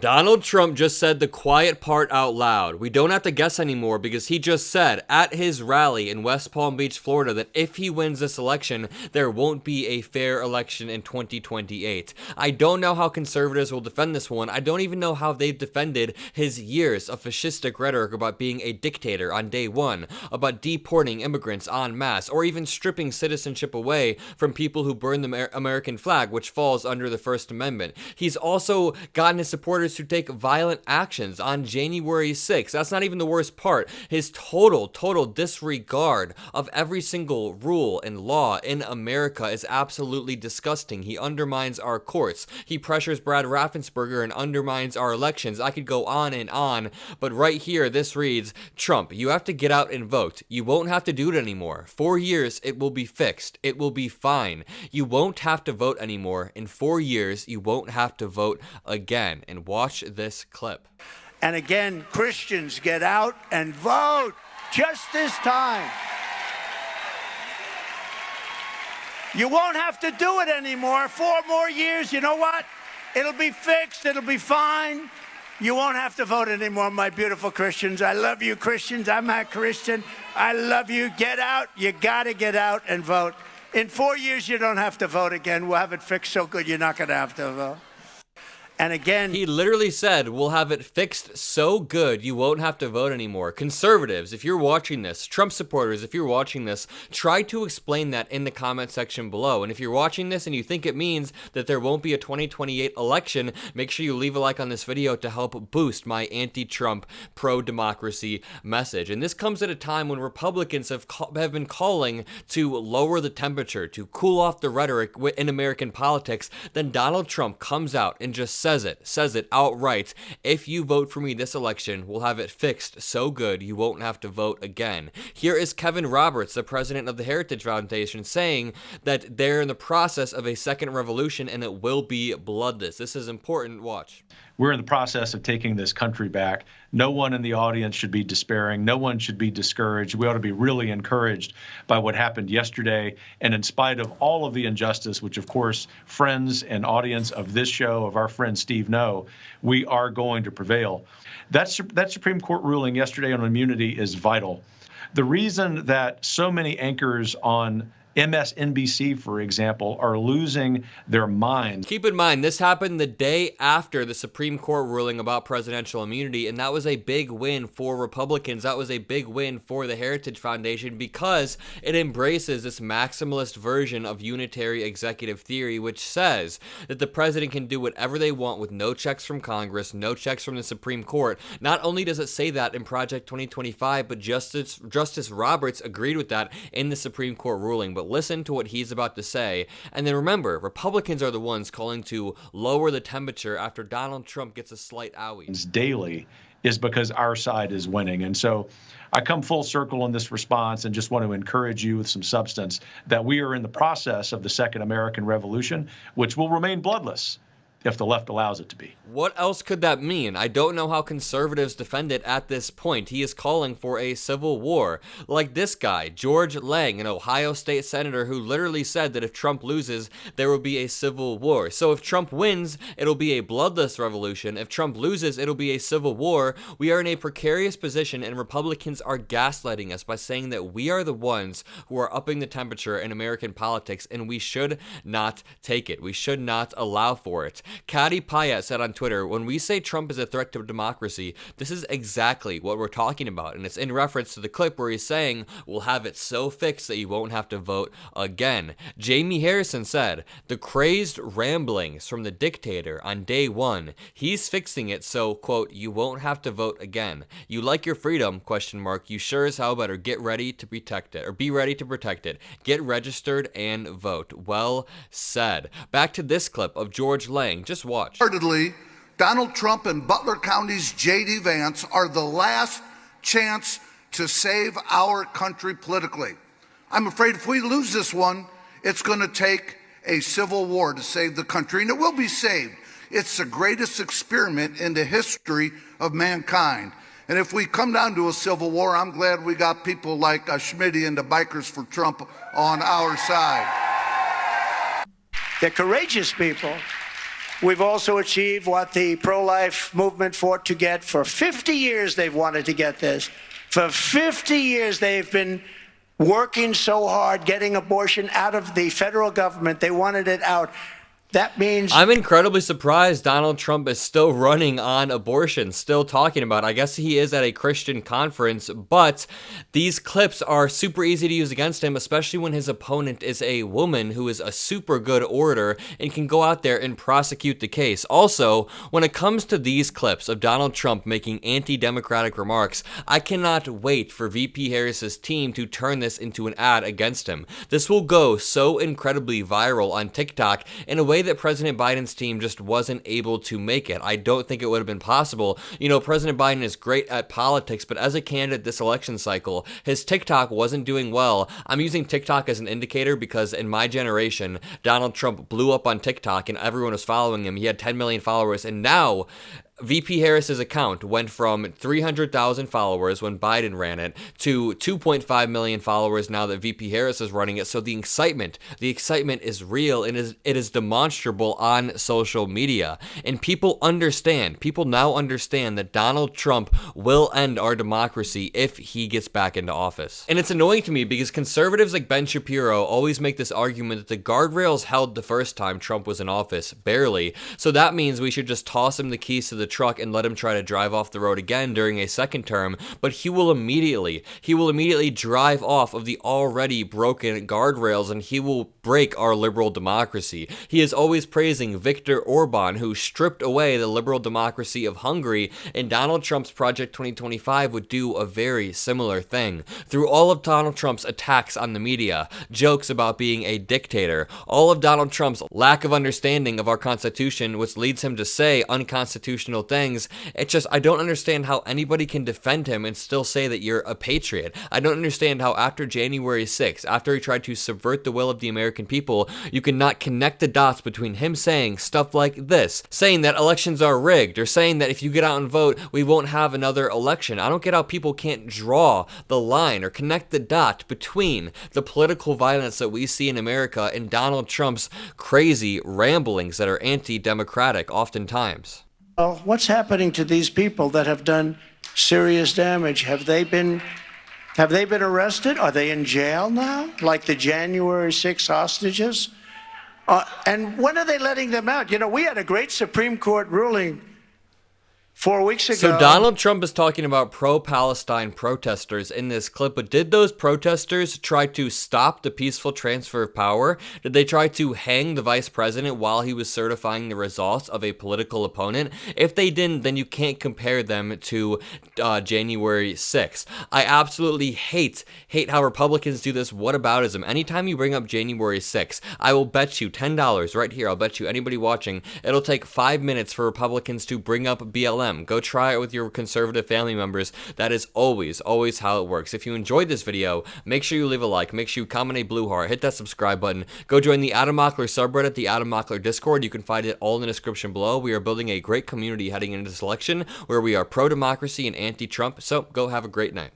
Donald Trump just said the quiet part out loud. We don't have to guess anymore because he just said at his rally in West Palm Beach, Florida, that if he wins this election, there won't be a fair election in 2028. I don't know how conservatives will defend this one. I don't even know how they've defended his years of fascistic rhetoric about being a dictator on day one, about deporting immigrants en masse, or even stripping citizenship away from people who burn the American flag, which falls under the First Amendment. He's also gotten his supporters to take violent actions on January 6th. That's not even the worst part. His total disregard of every single rule and law in America is absolutely disgusting. He undermines our courts. He pressures Brad Raffensperger and undermines our elections. I could go on, but right here, this reads, Trump, you have to get out and vote. You won't have to do it anymore. 4 years, it will be fixed. It will be fine. You won't have to vote anymore. In 4 years, you won't have to vote again. And watch this clip. And again, Christians, get out and vote just this time. You won't have to do it anymore. 4 more years, you know what? It'll be fixed. It'll be fine. You won't have to vote anymore, my beautiful Christians. I love you, Christians. I'm a Christian. I love you. Get out. You got to get out and vote. In 4 years, you don't have to vote again. We'll have it fixed so good you're not going to have to vote. And again, he literally said, we'll have it fixed so good you won't have to vote anymore. Conservatives, if you're watching this, Trump supporters, if you're watching this, try to explain that in the comment section below. And if you're watching this and you think it means that there won't be a 2028 election, make sure you leave a like on this video to help boost my anti-Trump, pro-democracy message. And this comes at a time when Republicans have been calling to lower the temperature, to cool off the rhetoric in American politics. Then Donald Trump comes out and just says it outright. If you vote for me this election, we'll have it fixed so good you won't have to vote again. Here is Kevin Roberts, the president of the Heritage Foundation, saying that they're in the process of a second revolution and it will be bloodless. This is important. Watch. We're in the process of taking this country back. No one in the audience should be despairing. No one should be discouraged. We ought to be really encouraged by what happened yesterday. And in spite of all of the injustice, which, of course, friends and audience of this show, of our friend Steve know, we are going to prevail. That Supreme Court ruling yesterday on immunity is vital. The reason that so many anchors on MSNBC, for example, are losing their minds. Keep in mind, this happened the day after the Supreme Court ruling about presidential immunity, and that was a big win for Republicans. That was a big win for the Heritage Foundation because it embraces this maximalist version of unitary executive theory, which says that the president can do whatever they want with no checks from Congress, no checks from the Supreme Court. Not only does it say that in Project 2025, but Justice Roberts agreed with that in the Supreme Court ruling. But listen to what he's about to say. And then remember, Republicans are the ones calling to lower the temperature after Donald Trump gets a slight owie. Daily is because our side is winning. And so I come full circle in this response and just want to encourage you with some substance that we are in the process of the Second American Revolution, which will remain bloodless if the left allows it to be. What else could that mean? I don't know how conservatives defend it at this point. He is calling for a civil war. Like this guy, George Lang, an Ohio state senator who literally said that if Trump loses, there will be a civil war. So if Trump wins, it'll be a bloodless revolution. If Trump loses, it'll be a civil war. We are in a precarious position, and Republicans are gaslighting us by saying that we are the ones who are upping the temperature in American politics, and we should not take it. We should not allow for it. Kadi Payat said on Twitter, when we say Trump is a threat to democracy, this is exactly what we're talking about. And it's in reference to the clip where he's saying, we'll have it so fixed that you won't have to vote again. Jamie Harrison said, the crazed ramblings from the dictator on day one, he's fixing it so, quote, you won't have to vote again. You like your freedom, ? You sure as hell better get ready to protect it, or be ready to protect it. Get registered and vote. Well said. Back to this clip of George Lang. Just watch. Donald Trump and Butler County's J.D. Vance are the last chance to save our country politically. I'm afraid if we lose this one, it's going to take a civil war to save the country, and it will be saved. It's the greatest experiment in the history of mankind. And if we come down to a civil war, I'm glad we got people like Schmitty and the Bikers for Trump on our side. They're courageous people. We've also achieved what the pro-life movement fought to get. For 50 years, they've wanted to get this. For 50 years, they've been working so hard getting abortion out of the federal government. They wanted it out. That means... I'm incredibly surprised Donald Trump is still running on abortion, still talking about it. I guess he is at a Christian conference, but these clips are super easy to use against him, especially when his opponent is a woman who is a super good orator and can go out there and prosecute the case. Also, when it comes to these clips of Donald Trump making anti-democratic remarks, I cannot wait for VP Harris's team to turn this into an ad against him. This will go so incredibly viral on TikTok in a way that President Biden's team just wasn't able to make it. I don't think it would have been possible. You know, President Biden is great at politics, but as a candidate this election cycle, his TikTok wasn't doing well. I'm using TikTok as an indicator because in my generation, Donald Trump blew up on TikTok and everyone was following him. He had 10 million followers, and now VP Harris's account went from 300,000 followers when Biden ran it to 2.5 million followers now that VP Harris is running it. So the excitement is real and it is demonstrable on social media. And people now understand that Donald Trump will end our democracy if he gets back into office. And it's annoying to me because conservatives like Ben Shapiro always make this argument that the guardrails held the first time Trump was in office, barely. So that means we should just toss him the keys to the truck and let him try to drive off the road again during a second term, but he will immediately drive off of the already broken guardrails and he will break our liberal democracy. He is always praising Viktor Orban, who stripped away the liberal democracy of Hungary, and Donald Trump's Project 2025 would do a very similar thing. Through all of Donald Trump's attacks on the media, jokes about being a dictator, all of Donald Trump's lack of understanding of our Constitution, which leads him to say unconstitutional things, I don't understand how anybody can defend him and still say that you're a patriot. I don't understand how after January 6th, after he tried to subvert the will of the American people, you cannot connect the dots between him saying stuff like this, saying that elections are rigged, or saying that if you get out and vote, we won't have another election. I don't get how people can't draw the line or connect the dot between the political violence that we see in America and Donald Trump's crazy ramblings that are anti-democratic oftentimes. Well, what's happening to these people that have done serious damage? Have they been arrested? Are they in jail now, like the January 6 hostages? And when are they letting them out? You know, we had a great Supreme Court ruling 4 weeks ago. So Donald Trump is talking about pro-Palestine protesters in this clip, but did those protesters try to stop the peaceful transfer of power? Did they try to hang the vice president while he was certifying the results of a political opponent? If they didn't, then you can't compare them to January 6th. I absolutely hate how Republicans do this whataboutism. Anytime you bring up January 6th, I will bet you $10 right here. I'll bet you anybody watching, it'll take 5 minutes for Republicans to bring up BLM. Go try it with your conservative family members. That is always how it works. If you enjoyed this video, make sure you leave a like, make sure you comment a blue heart, hit that subscribe button, go join the Adam Mockler subreddit, the Adam Mockler Discord. You can find it all in the description below. We are building a great community heading into this election where we are pro-democracy and anti-Trump, so go have a great night.